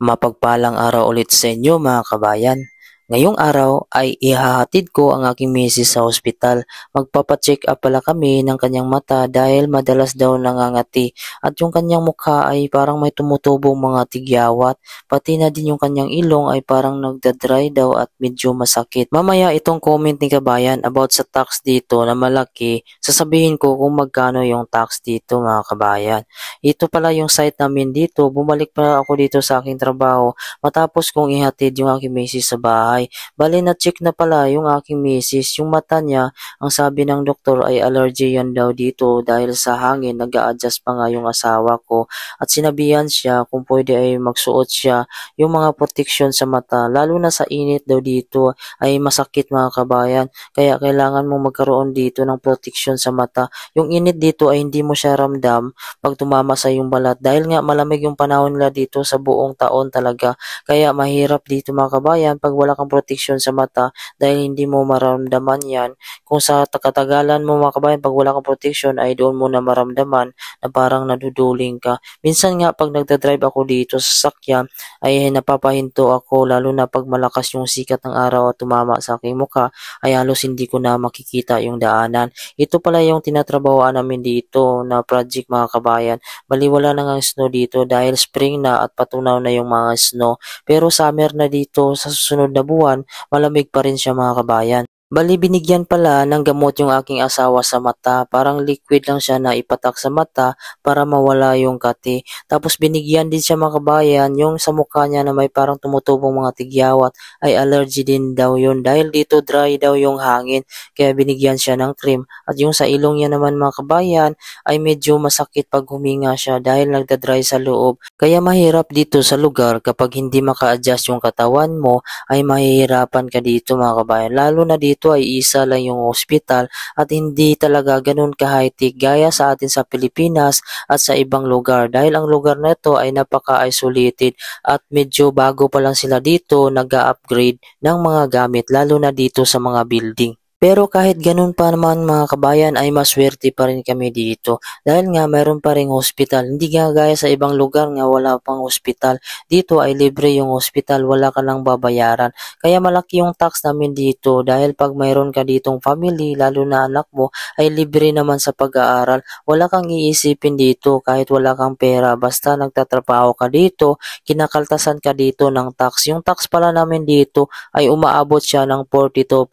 Mapagpalang araw ulit sa inyo mga kabayan. Ngayong araw ay ihahatid ko ang aking misis sa ospital. Magpapacheck up pala kami ng kanyang mata dahil madalas daw nangangati at yung kanyang mukha ay parang may tumutubong mga tigyawat. Pati na din yung kanyang ilong ay parang nagdadry daw at medyo masakit. Mamaya itong comment ni kabayan about sa tax dito na malaki, sasabihin ko kung magkano yung tax dito mga kabayan. Ito pala yung site namin dito. Bumalik pa ako dito sa aking trabaho matapos kong ihatid yung aking misis sa bahay. Bali na-check na pala yung aking misis. Yung mata niya, ang sabi ng doktor ay allergy yan daw dito dahil sa hangin. Nag-a-adjust pa nga yung asawa ko. At sinabihan siya kung pwede ay magsuot siya yung mga protection sa mata. Lalo na sa init daw dito ay masakit mga kabayan. Kaya kailangan mong magkaroon dito ng protection sa mata. Yung init dito ay hindi mo siya ramdam pag tumama sa yung balat dahil nga malamig yung panahon nila dito sa buong taon talaga. Kaya mahirap dito mga kabayan pag wala kang protection sa mata dahil hindi mo maramdaman yan. Kung sa katagalan mo mga kabayan pag wala kang protection ay doon mo na maramdaman na parang naduduling ka. Minsan nga pag nagdadrive ako dito sa sasakyan ay napapahinto ako lalo na pag malakas yung sikat ng araw at tumama sa aking mukha ay halos hindi ko na makikita yung daanan. Ito pala yung tinatrabahoan namin dito na project mga kabayan. Baliwala na nga snow dito dahil spring na at patunaw na yung mga snow. Pero summer na dito sa susunod na buwan, malamig pa rin siya mga kabayan. Bali binigyan pala ng gamot yung aking asawa sa mata. Parang liquid lang siya na ipatak sa mata para mawala yung kati. Tapos binigyan din siya mga kabayan yung sa mukha niya na may parang tumutubong mga tigyawat ay allergy din daw yun. Dahil dito dry daw yung hangin. Kaya binigyan siya ng cream. At yung sa ilong niya naman mga kabayan ay medyo masakit pag huminga siya dahil nagdadry sa loob. Kaya mahirap dito sa lugar kapag hindi maka-adjust yung katawan mo ay mahihirapan ka dito mga kabayan. Lalo na dito ay isa lang yung hospital at hindi talaga ganun ka-high-tech gaya sa atin sa Pilipinas at sa ibang lugar. Dahil ang lugar na ito ay napaka-isolated at medyo bago pa lang sila dito nag-upgrade ng mga gamit lalo na dito sa mga building. Pero kahit ganun pa naman mga kabayan ay maswerte pa rin kami dito dahil nga mayroon pa ring hospital. Hindi nga gaya sa ibang lugar nga wala pang hospital. Dito ay libre yung hospital, wala ka lang babayaran. Kaya malaki yung tax namin dito dahil pag mayroon ka ditong family, lalo na anak mo, ay libre naman sa pag-aaral. Wala kang iisipin dito kahit wala kang pera. Basta nagtatrabaho ka dito, kinakaltasan ka dito ng tax. Yung tax pala namin dito ay umaabot siya ng 42%.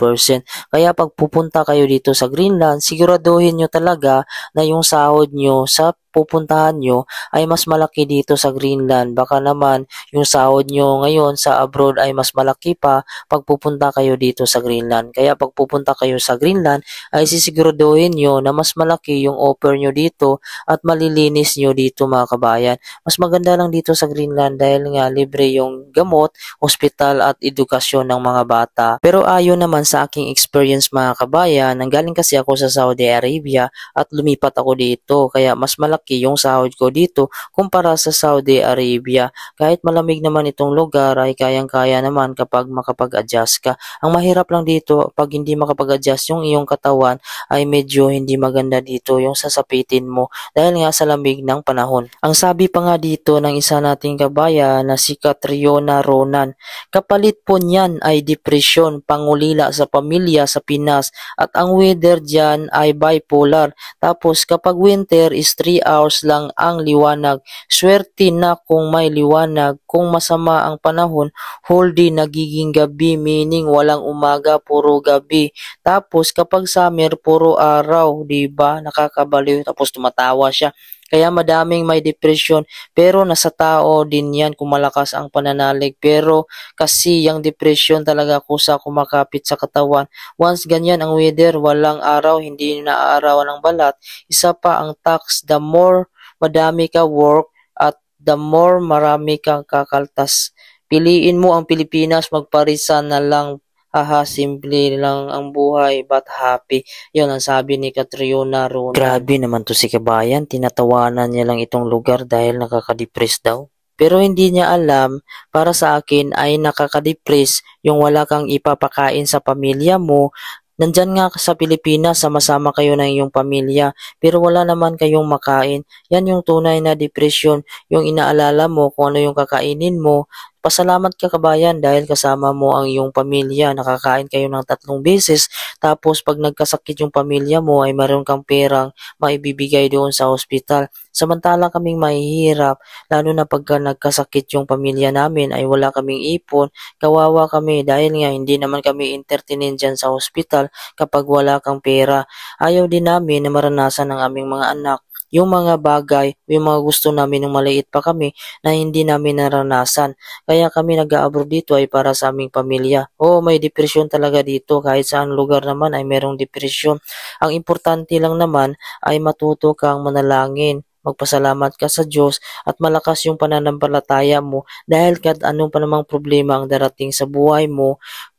Kaya pag pupunta kayo dito sa Greenland, siguraduhin nyo talaga na yung sahod nyo sa pupuntahan nyo ay mas malaki dito sa Greenland. Baka naman yung sahod nyo ngayon sa abroad ay mas malaki pa pag pupunta kayo dito sa Greenland. Kaya pag pupunta kayo sa Greenland ay sisiguraduhin nyo na mas malaki yung offer nyo dito at malilinis nyo dito mga kabayan. Mas maganda lang dito sa Greenland dahil nga libre yung gamot, hospital at edukasyon ng mga bata. Pero ayon naman sa aking experience mga kabayan, nanggaling kasi ako sa Saudi Arabia at lumipat ako dito kaya mas malaki yung sahod ko dito kumpara sa Saudi Arabia. Kahit malamig naman itong lugar ay kayang-kaya naman kapag makapag-adjust ka. Ang mahirap lang dito pag hindi makapag-adjust yung iyong katawan ay medyo hindi maganda dito yung sasapitin mo dahil nga sa lamig ng panahon. Ang sabi pa nga dito ng isa nating kabayan na si Catriona Ronan, kapalit po niyan ay depresyon, pangulila sa pamilya sa Pinas at ang weather dyan ay bipolar. Tapos kapag winter is 3 hours lang ang liwanag. Swerte na kung may liwanag. Kung masama ang panahon, whole day nagiging gabi, meaning walang umaga, puro gabi. Tapos kapag summer, puro araw, 'di ba? Nakakabaliw. Tapos tumatawa siya. Kaya madaming may depression pero nasa tao din yan kung malakas ang pananalig. Pero kasi yung depression talaga kusa kumakapit sa katawan. Once ganyan ang weather, walang araw, hindi naaarawan ng balat. Isa pa ang tax, the more madami ka work at the more marami kang kakaltas. Piliin mo ang Pilipinas, magparisan na lang. Haha, simple lang ang buhay but happy. Yun ang sabi ni Catriona Ronan. Grabe naman to si kabayan, tinatawanan niya lang itong lugar dahil nakaka-depress daw. Pero hindi niya alam, para sa akin ay nakaka-depress yung wala kang ipapakain sa pamilya mo Nandyan nga sa Pilipinas, sama-sama kayo ng iyong pamilya, pero wala naman kayong makain. Yan yung tunay na depression, yung inaalala mo kung ano yung kakainin mo. Pasalamat ka kabayan dahil kasama mo ang iyong pamilya, nakakain kayo ng 3 beses, tapos pag nagkasakit yung pamilya mo ay meron kang perang maibibigay doon sa ospital. Samantalang kaming mahihirap, lalo na pagka nagkasakit yung pamilya namin ay wala kaming ipon, kawawa kami dahil nga hindi naman kami entertainin dyan sa ospital kapag wala kang pera. Ayaw din namin na maranasan ng aming mga anak yung mga bagay, yung mga gusto namin nung maliit pa kami na hindi namin naranasan. Kaya kami nag-a-abroad dito ay para sa aming pamilya. Oo, may depresyon talaga dito. Kahit saan lugar naman ay merong depresyon. Ang importante lang naman ay matuto kang manalangin. Magpasalamat ka sa Diyos at malakas yung pananampalataya mo dahil kahit anong pa namang problema ang darating sa buhay mo,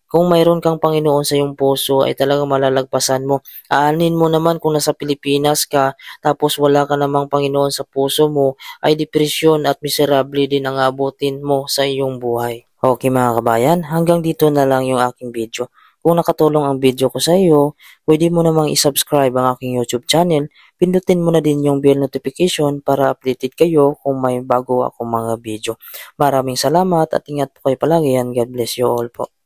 kung mayroon kang Panginoon sa iyong puso ay talagang malalagpasan mo. Aanin mo naman kung nasa Pilipinas ka tapos wala ka namang Panginoon sa puso mo ay depresyon at miserable din ang abutin mo sa iyong buhay. Okay mga kabayan, hanggang dito na lang yung aking video. Kung nakatulong ang video ko sa iyo, pwede mo namang isubscribe ang aking YouTube channel. Pindutin mo na din yung bell notification para updated kayo kung may bago akong mga video. Maraming salamat at ingat po kayo palagi and God bless you all po.